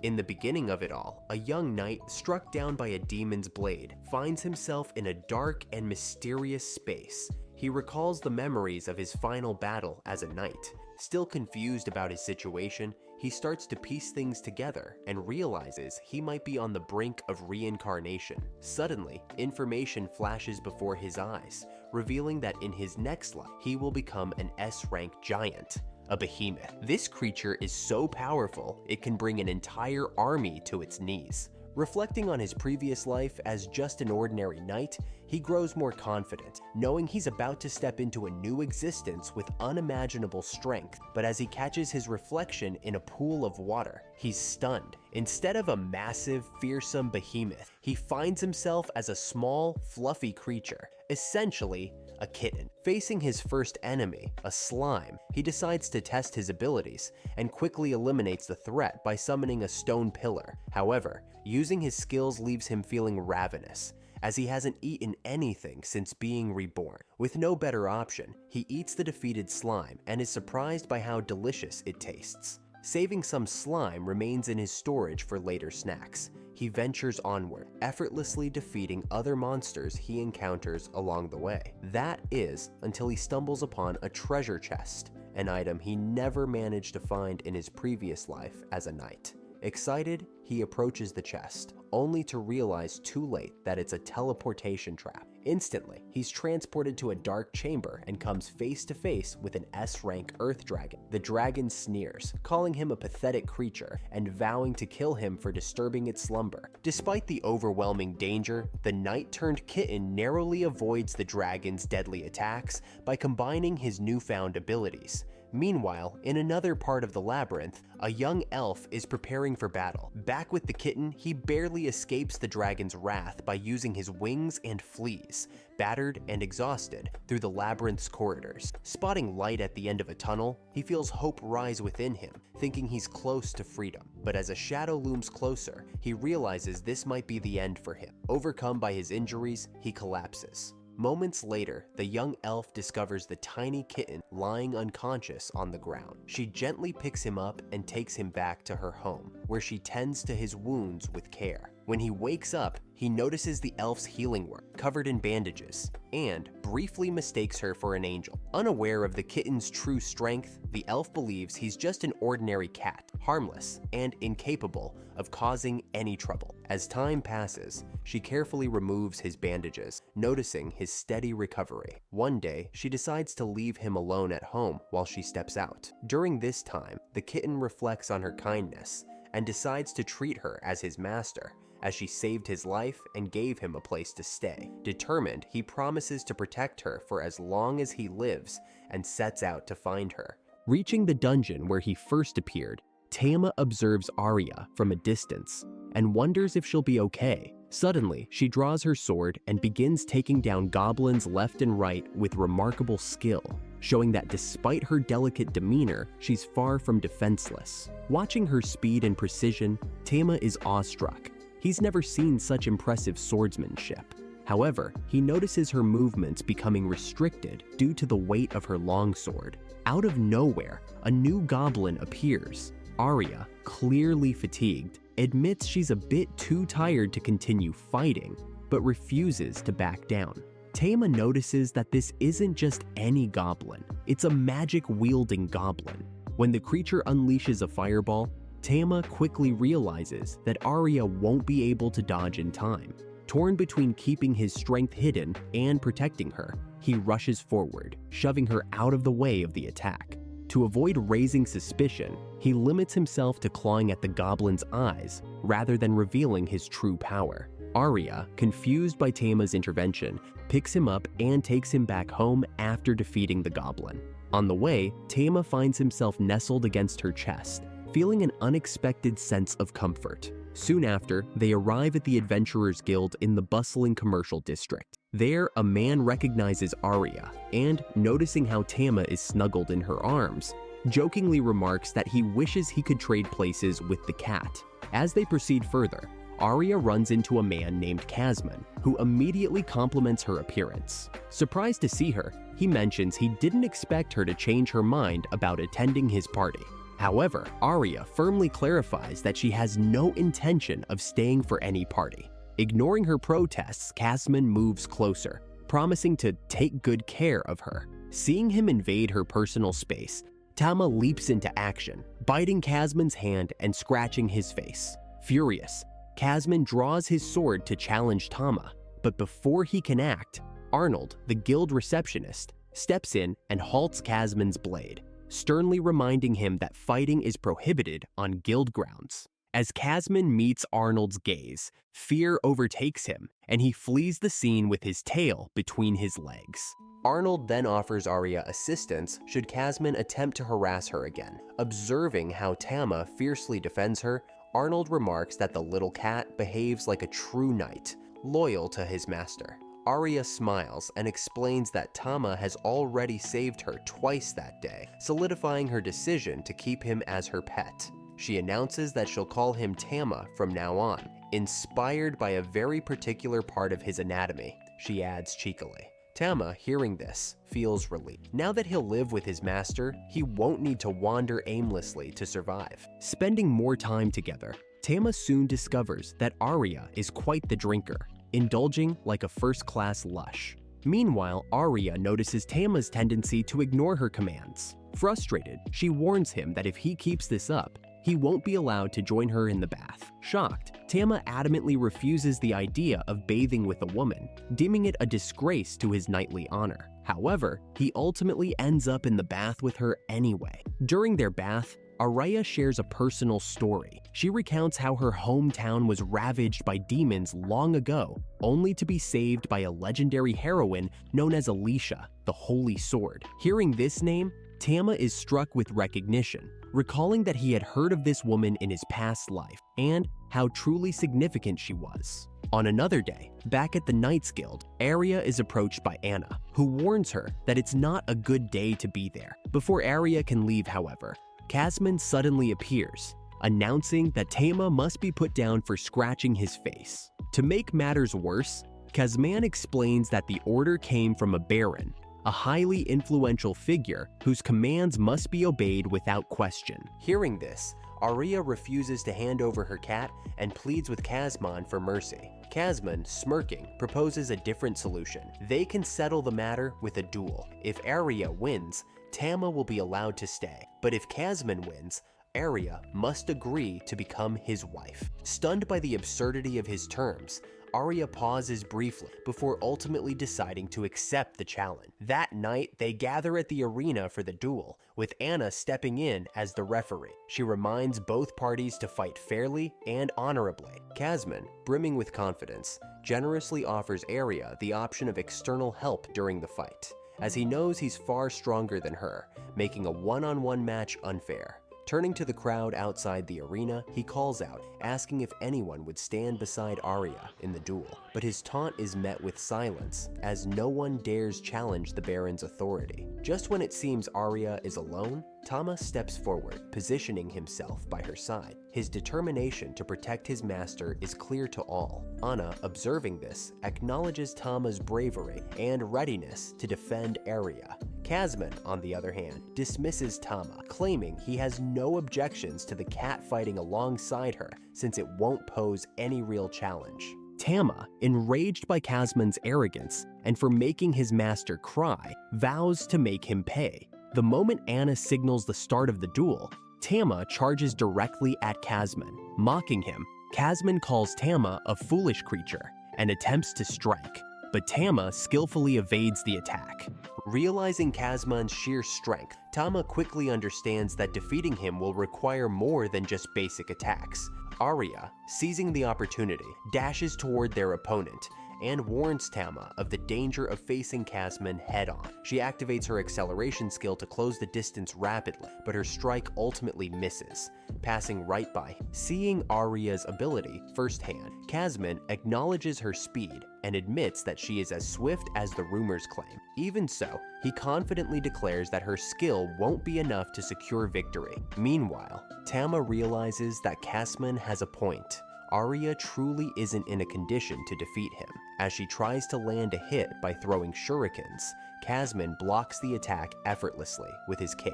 In the beginning of it all, a young knight struck down by a demon's blade finds himself in a dark and mysterious space. He recalls the memories of his final battle as a knight. Still confused about his situation, he starts to piece things together and realizes he might be on the brink of reincarnation. Suddenly, information flashes before his eyes, revealing that in his next life, he will become an S-rank giant, a behemoth. This creature is so powerful, it can bring an entire army to its knees. Reflecting on his previous life as just an ordinary knight, he grows more confident, knowing he's about to step into a new existence with unimaginable strength. But as he catches his reflection in a pool of water, he's stunned. Instead of a massive, fearsome behemoth, he finds himself as a small, fluffy creature, essentially a kitten. Facing his first enemy, a slime, he decides to test his abilities and quickly eliminates the threat by summoning a stone pillar. However, using his skills leaves him feeling ravenous, as he hasn't eaten anything since being reborn. With no better option, he eats the defeated slime and is surprised by how delicious it tastes. Saving some slime remains in his storage for later snacks. He ventures onward, effortlessly defeating other monsters he encounters along the way. That is, until he stumbles upon a treasure chest, an item he never managed to find in his previous life as a knight. Excited, he approaches the chest, only to realize too late that it's a teleportation trap. Instantly, he's transported to a dark chamber and comes face to face with an S-rank Earth Dragon. The dragon sneers, calling him a pathetic creature and vowing to kill him for disturbing its slumber. Despite the overwhelming danger, the knight-turned-kitten narrowly avoids the dragon's deadly attacks by combining his newfound abilities. Meanwhile, in another part of the labyrinth, a young elf is preparing for battle. Back with the kitten, he barely escapes the dragon's wrath by using his wings and flees, battered and exhausted, through the labyrinth's corridors. Spotting light at the end of a tunnel, he feels hope rise within him, thinking he's close to freedom. But as a shadow looms closer, he realizes this might be the end for him. Overcome by his injuries, he collapses. Moments later, the young elf discovers the tiny kitten lying unconscious on the ground. She gently picks him up and takes him back to her home, where she tends to his wounds with care. When he wakes up, he notices the elf's healing work, covered in bandages, and briefly mistakes her for an angel. Unaware of the kitten's true strength, the elf believes he's just an ordinary cat, harmless and incapable of causing any trouble. As time passes, she carefully removes his bandages, noticing his steady recovery. One day, she decides to leave him alone at home while she steps out. During this time, the kitten reflects on her kindness and decides to treat her as his master, as she saved his life and gave him a place to stay. Determined, he promises to protect her for as long as he lives and sets out to find her. Reaching the dungeon where he first appeared, Tama observes Arya from a distance and wonders if she'll be okay. Suddenly, she draws her sword and begins taking down goblins left and right with remarkable skill, showing that despite her delicate demeanor, she's far from defenseless. Watching her speed and precision, Tama is awestruck. He's never seen such impressive swordsmanship. However, he notices her movements becoming restricted due to the weight of her longsword. Out of nowhere, a new goblin appears. Arya, clearly fatigued, admits she's a bit too tired to continue fighting, but refuses to back down. Tama notices that this isn't just any goblin, it's a magic-wielding goblin. When the creature unleashes a fireball, Tama quickly realizes that Arya won't be able to dodge in time. Torn between keeping his strength hidden and protecting her, he rushes forward, shoving her out of the way of the attack. To avoid raising suspicion, he limits himself to clawing at the goblin's eyes rather than revealing his true power. Arya, confused by Tama's intervention, picks him up and takes him back home after defeating the goblin. On the way, Tama finds himself nestled against her chest, feeling an unexpected sense of comfort. Soon after, they arrive at the Adventurers Guild in the bustling commercial district. There, a man recognizes Arya, and, noticing how Tama is snuggled in her arms, jokingly remarks that he wishes he could trade places with the cat. As they proceed further, Arya runs into a man named Kazman, who immediately compliments her appearance. Surprised to see her, he mentions he didn't expect her to change her mind about attending his party. However, Arya firmly clarifies that she has no intention of staying for any party. Ignoring her protests, Casman moves closer, promising to take good care of her. Seeing him invade her personal space, Tama leaps into action, biting Casman's hand and scratching his face. Furious, Casman draws his sword to challenge Tama, but before he can act, Arnold, the guild receptionist, steps in and halts Casman's blade, sternly reminding him that fighting is prohibited on guild grounds. As Casman meets Arnold's gaze, fear overtakes him, and he flees the scene with his tail between his legs. Arnold then offers Arya assistance should Casman attempt to harass her again. Observing how Tama fiercely defends her, Arnold remarks that the little cat behaves like a true knight, loyal to his master. Arya smiles and explains that Tama has already saved her twice that day, solidifying her decision to keep him as her pet. She announces that she'll call him Tama from now on, inspired by a very particular part of his anatomy, she adds cheekily. Tama, hearing this, feels relieved. Now that he'll live with his master, he won't need to wander aimlessly to survive. Spending more time together, Tama soon discovers that Arya is quite the drinker, indulging like a first-class lush. Meanwhile, Arya notices Tama's tendency to ignore her commands. Frustrated, she warns him that if he keeps this up, he won't be allowed to join her in the bath. Shocked, Tama adamantly refuses the idea of bathing with a woman, deeming it a disgrace to his knightly honor. However, he ultimately ends up in the bath with her anyway. During their bath, Arya shares a personal story. She recounts how her hometown was ravaged by demons long ago, only to be saved by a legendary heroine known as Alicia, the Holy Sword. Hearing this name, Tama is struck with recognition, recalling that he had heard of this woman in his past life and how truly significant she was. On another day, back at the Knights Guild, Arya is approached by Anna, who warns her that it's not a good day to be there. Before Arya can leave, however, Casman suddenly appears, announcing that Tama must be put down for scratching his face. To make matters worse, Casman explains that the order came from a baron, a highly influential figure whose commands must be obeyed without question. Hearing this, Arya refuses to hand over her cat and pleads with Casman for mercy. Casman, smirking, proposes a different solution. They can settle the matter with a duel. If Arya wins, Tama will be allowed to stay, but if Casman wins, Arya must agree to become his wife. Stunned by the absurdity of his terms, Arya pauses briefly before ultimately deciding to accept the challenge. That night, they gather at the arena for the duel, with Anna stepping in as the referee. She reminds both parties to fight fairly and honorably. Casman, brimming with confidence, generously offers Arya the option of external help during the fight, as he knows he's far stronger than her, making a one-on-one match unfair. Turning to the crowd outside the arena, he calls out, asking if anyone would stand beside Arya in the duel. But his taunt is met with silence, as no one dares challenge the Baron's authority. Just when it seems Arya is alone, Tama steps forward, positioning himself by her side. His determination to protect his master is clear to all. Anna, observing this, acknowledges Tama's bravery and readiness to defend Arya. Casman, on the other hand, dismisses Tama, claiming he has no objections to the cat fighting alongside her since it won't pose any real challenge. Tama, enraged by Casman's arrogance and for making his master cry, vows to make him pay. The moment Anna signals the start of the duel, Tama charges directly at Casman. Mocking him, Casman calls Tama a foolish creature and attempts to strike, but Tama skillfully evades the attack. Realizing Casman's sheer strength, Tama quickly understands that defeating him will require more than just basic attacks. Arya, seizing the opportunity, dashes toward their opponent and warns Tama of the danger of facing Casman head-on. She activates her acceleration skill to close the distance rapidly, but her strike ultimately misses, passing right by. Seeing Arya's ability firsthand, Casman acknowledges her speed and admits that she is as swift as the rumors claim. Even so, he confidently declares that her skill won't be enough to secure victory. Meanwhile, Tama realizes that Casman has a point. Arya truly isn't in a condition to defeat him. As she tries to land a hit by throwing shurikens, Casman blocks the attack effortlessly with his cape.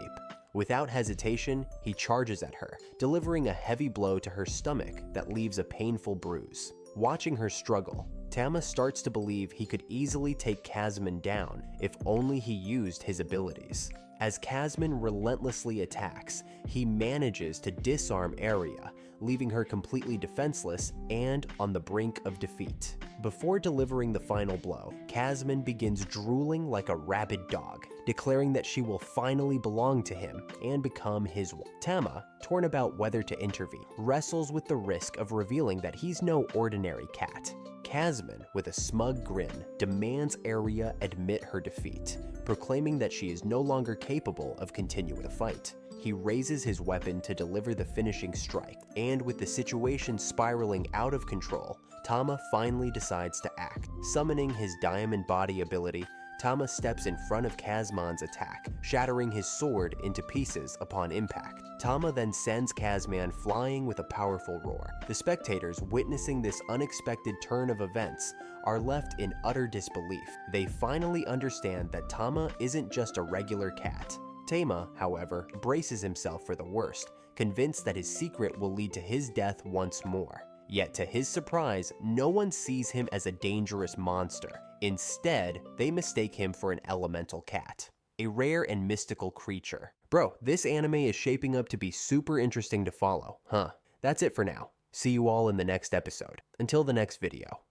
Without hesitation, he charges at her, delivering a heavy blow to her stomach that leaves a painful bruise. Watching her struggle, Tama starts to believe he could easily take Kazman down if only he used his abilities. As Kazman relentlessly attacks, he manages to disarm Arya, leaving her completely defenseless and on the brink of defeat. Before delivering the final blow, Kazman begins drooling like a rabid dog, declaring that she will finally belong to him and become his wife. Tama, torn about whether to intervene, wrestles with the risk of revealing that he's no ordinary cat. Kazman, with a smug grin, demands Arya admit her defeat, proclaiming that she is no longer capable of continuing the fight. He raises his weapon to deliver the finishing strike, and with the situation spiraling out of control, Tama finally decides to act. Summoning his diamond body ability, Tama steps in front of Kazman's attack, shattering his sword into pieces upon impact. Tama then sends Kazman flying with a powerful roar. The spectators, witnessing this unexpected turn of events, are left in utter disbelief. They finally understand that Tama isn't just a regular cat. Tama, however, braces himself for the worst, convinced that his secret will lead to his death once more. Yet to his surprise, no one sees him as a dangerous monster. Instead, they mistake him for an elemental cat, a rare and mystical creature. Bro, this anime is shaping up to be super interesting to follow, huh? That's it for now. See you all in the next episode. Until the next video.